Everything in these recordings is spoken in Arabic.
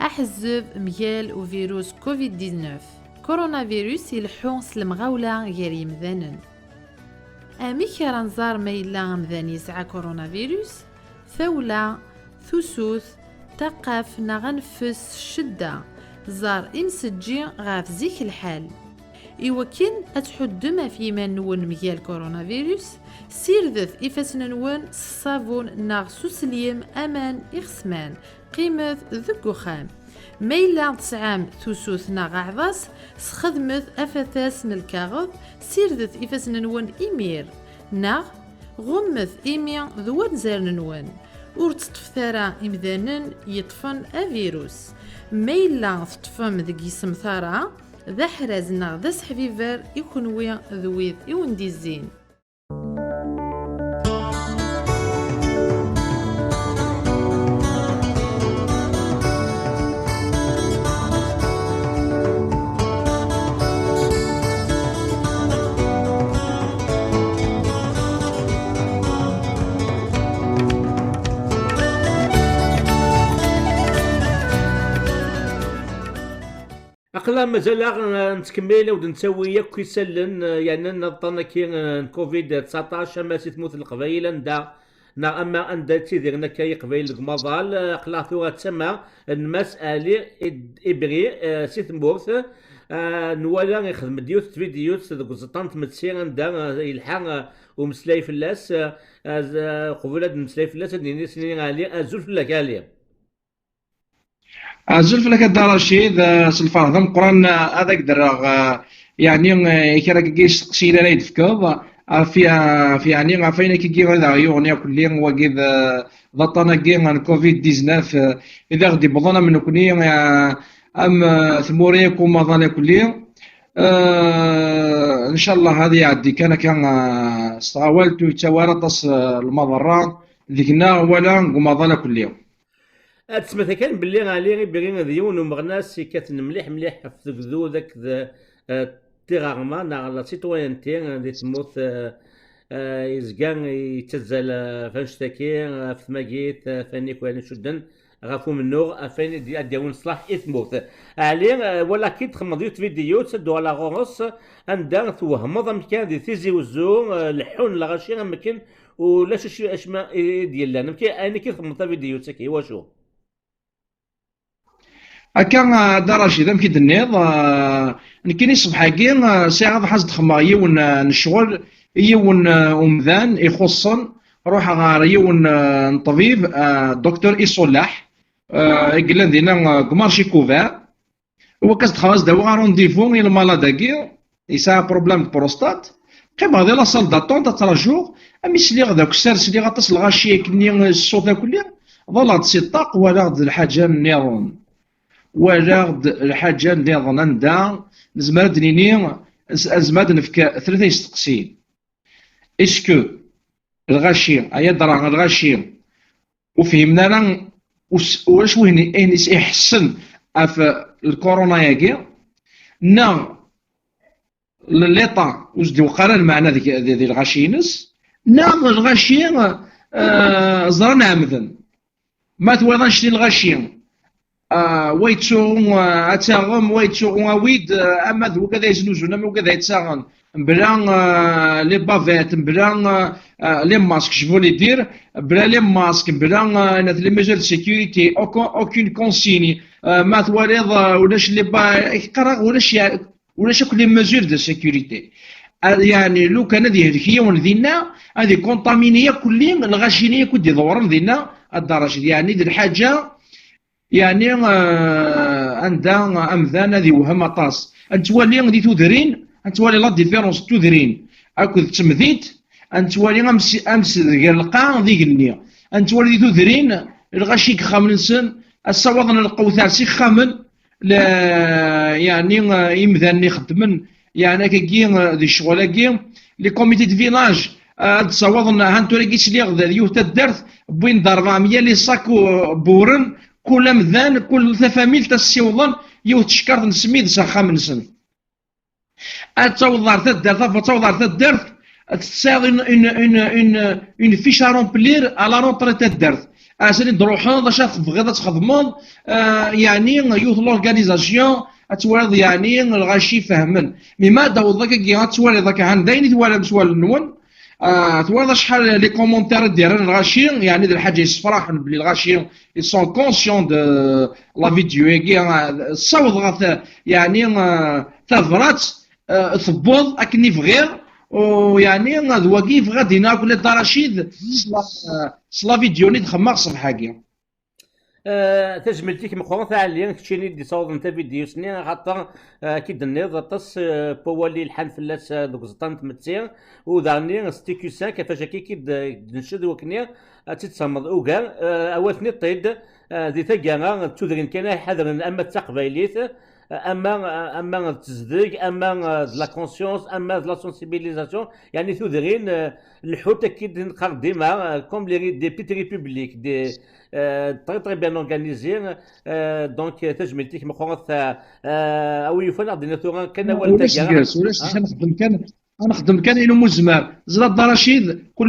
أحزب ميال وفيروس كوفيد 19 كورونا فيروس يلحون سلمغاولا غير يمذانن. أمي كرانزار ميلا مذان يسعى كورونا فيروس ثولة ثوثوث تقف نغنفس شدة زار إنسجي غاف زيك الحال. إوكين أتحد ما في من نون ميال كورونا فيروس سيرذث إفاسنا نون الصابون ناغ سوسليم أمان إغسمان قيمة ذكو خام ميلا تسعام ثوثوث ناغ عضاس سخدمث أفثاس نالكاغض سيرذث إفاسنا نون إمير ناغ غمث إيمي ذوان زارن نون ور تطفثارا إمذانن يطفن أفيروس ميلا تطفم ذكي سمثارا ذا حرازنا ذا سحفيفر يكونوي ذويذ يوندي الزين. أقلا مازال نتكمل ونسوي ياك يسلن يعني نضطنا كي كوفيد 19 ما تموت القبائل ندا اما اندا تيديرنا كاي قبائل المظال اقلا ثوغا تسمى المسألة ابري سيت مورث نوالا يخدم ديوت فيديوت ذوك زطانت متسير ندا يلحق ومسلاي فلاس قبلات مسلاي فلاس ديني سنين عليه ازول فلا كالي زلف لك الدار رشيد سلفار ذم قران هذاك دراغ يعني كراك كيس قصيده لا يدفكض في يعني فين كي هذا يغني كل يوم وكيد ضطنا كي كوفيد 19 اذا غدي بضنا من كل ام ثموريكم ما ظل كل يوم ان شاء الله هذه يعدي كان استغولت وتوارطس المضره ذيكنا ولا وما ظل كل يوم تسمى كان باللي غالي بغينا ديون ومغناس كاتن مليح في ذو ذاك تيغارما نا لا سيتوينتي دي تموت يزكان يتزال فانشتاكي في ماكيت فاني كوان شدن غافو منو فاني ديون صلاح اثموت علي ولا كي تخمضيو فيديو تسدو على غونس عندها توهم مكان دي تيزي وزو الحون لا غاشي مكان ولا شي اشما ديالنا مكان انا كي تخمض فيديو تاكي واشو هكا درجة إذا مكيد النيض نكيني صبحاكي ساعة حاز دخما يون الشغل يون أمذان يخصن روح غار يون طبيب دكتور يصلح يقول لنا كمارشي كوفا هو كاس دخلاص داو رونديفو إلى مالاداكي يسا بروبليم بروستات قيم هذه لا صال داتون تتراجو أمي سليغ داك السر سليغ تصل غاشي كني الصوت كلي ظل تسيطاق ولا الحاجة النيرون ولا الحاجة اللي ظنن دا نزمرد نيني أزماد نفك ثلاثة يستقسين إسكو الغاشي أيا درا الغاشي وفهمنا لنا واش وين إنس يحسن في الكورونا ياكي نا لليطا واش دي وقرا معنا ذي الغاشينس نا الغاشي زرنا عمدن ما توضنش الغاشي ويتسوغ أتاغم ويتسوغ ويد أما ذو كذا يزنوزون أما كذا يتساغن بلا لي بافيت بلا لي ماسك جو فولي دير بلا لي ماسك بلا لي ميزور دو سيكوريتي اوكين كونسيني ما تواليض ولاش لي با يقرا ولاش كل لي ميزور دو سيكوريتي يعني لو كان هذه الكيون ذينا هذه كونتامينيه كلين الغاشينيه كود يدورن ذينا الدرجه يعني ذي الحاجه يعني عندها أمذان ذي وهم طاس أنتوالي ذي تودرين أنتوالي لا ديفيرونس تودرين أكد تمذيت أنتوالي أمس غير القاع ذي قلني أنتوالي ذي تودرين الغشيك خامن سن الصوضن القوثار سي خامن لا يعني يمذان يخدمن يعني كي ذي الشغل لي كوميتي دو فيلاج تصوضن هانتوري كيسليغ ذي يوتا الدرت بوين دار 400 لي ساكو بورن كل مذان كل ثفاميل تسيوضن يو تشكر نسميد سخام نسن اتوضر تدرت فتوضر تدرت تساوي ان فيش رامبلير على رونطري تدرت اسالي تروحون اش تبغيض تخدمون. يعني يوث لورغانيزاسيون اتوالد يعني الغاشي فهمن مي ما داو ذاك كي تولي ذاك عن دايني توالى مسوال نون. توالد شحال لي كومونتير ديالن الغاشي يعني ذا الحاجه يصفراح بلي الغاشي سون كونسيون دو لا فيديو كي صوت غاث يعني تفرات ثبوض اكني فغير ويعني ذواكيف غادي ناكل الدراشيد صلا فيديو ني تخمق صبحاكي. تجملتيك مخوان ثاني كتشيني دي صوت نتا فيديو سنين خاطر كي دنيض طس بوالي الحان فلاس دوك زطان تمتسي وداني ستيكو 5 كيفاش كي نشد وكني تتصمد اوكا اوثني طيد دي ثقانا تودرين كان حذر اما التقبايليت اما التصديق اما لا كونسيونس اما لا سونسيبيليزاسيون يعني تودرين الحوت اكيد نقر ديما كوم لي دي بيتي ريبوبليك دي تري تري بيان اورغانيزي. دونك تجملتيك مخوث او يفنى ديناتورا كان اول تاع ولاش نخدم كان نخدم كان إلو مزمار زرا الدراشيد كل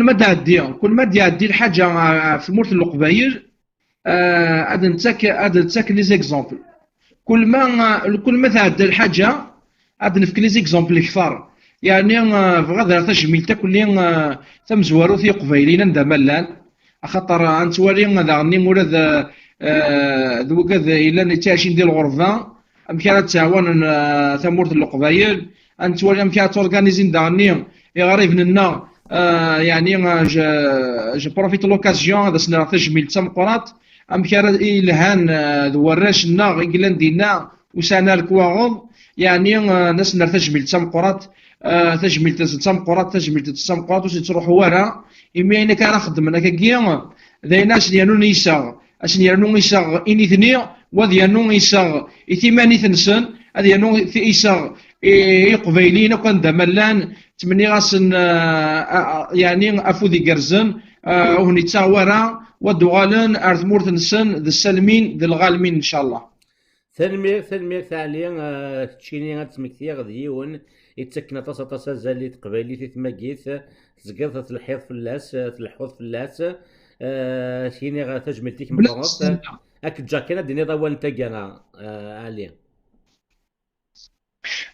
ما يعدي الحاجه في مورت القبايل. هذا نتاك لي زيكزامبل كل ما تعدى الحاجه هذا نفك لي زيكزامبل كثار يعني بغض تجميل تاكل تمزوارو في قبايلين ندا ملان خاطر انتوالي هذا غني مورا ذوك الا نتاشين ديال الغرفه امكان تعاون ثمورت القبايل انتوالي امكان تورغانيزين داغني غريب لنا. يعني جو بروفيت لوكازيون هذا سنه تجميل تمقرات امكان الهان ذوراش لنا غيلان دينا وسانا الكواغض يعني ناس تجميل تمقرات تجميل تمقرات تجميل تمقرات وسي تروح ورا إما إنا كان خدم أنا كيا ذاينا أشنيانو نيسا أشنيانو نيسا إني ثني وذيانو نيسا إثماني ثنسن هذيانو في إيسا قبيلين وكان دملان تمني غاسن يعني أفوذي جرزن وهني تاورا ودوغالن أرثمور ثنسن ذا السلمين ذا الغالمين إن شاء الله. ثاني ثانيا تشيني غاتسمكتيا غديون يتسكن طاسا زالي تقبالي في تماكيت تزقرت الحيط فلاس تلحوظ فلاس شيني غا تجملتيك من فرنسا هاك جاكينا ديني ضوال تاكانا علي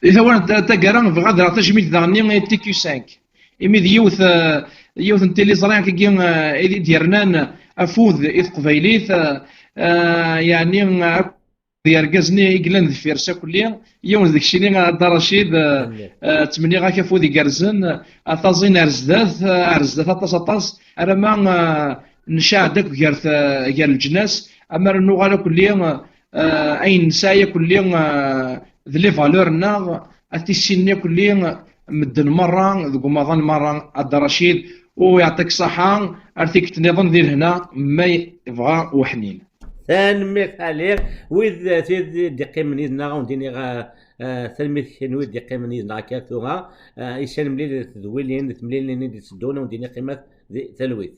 إذا وانا تاكانا بغادر تجميل داغني تي كيو 5 إمي يوث نتيلي زريان كي ديرنان أفوذ إذ قبيليت يعني يرقزني يقلن ذفير ساكولي يوم ذاك الشيء اللي الدراشيد تمني غا كافو ذي قرزن اطازين ارزدات اطاس انا ما نشاع داك غير الجناس اما النغاله كليا اين نسايا كليا ذي لي فالور نا اتيسيني كليا مدن مره ذوك ماضان مره الدراشيد ويعطيك الصحه ارتيك تنظم ديال هنا ما يبغى وحنين. ثانميك عليك ويد تيد دقي منيزنا غونديني غا ثانميك نويد دقي منيزنا كاكوغا يسان ملي تذويلين تمليلين دي تسدونا ونديني قيمات ثلويت.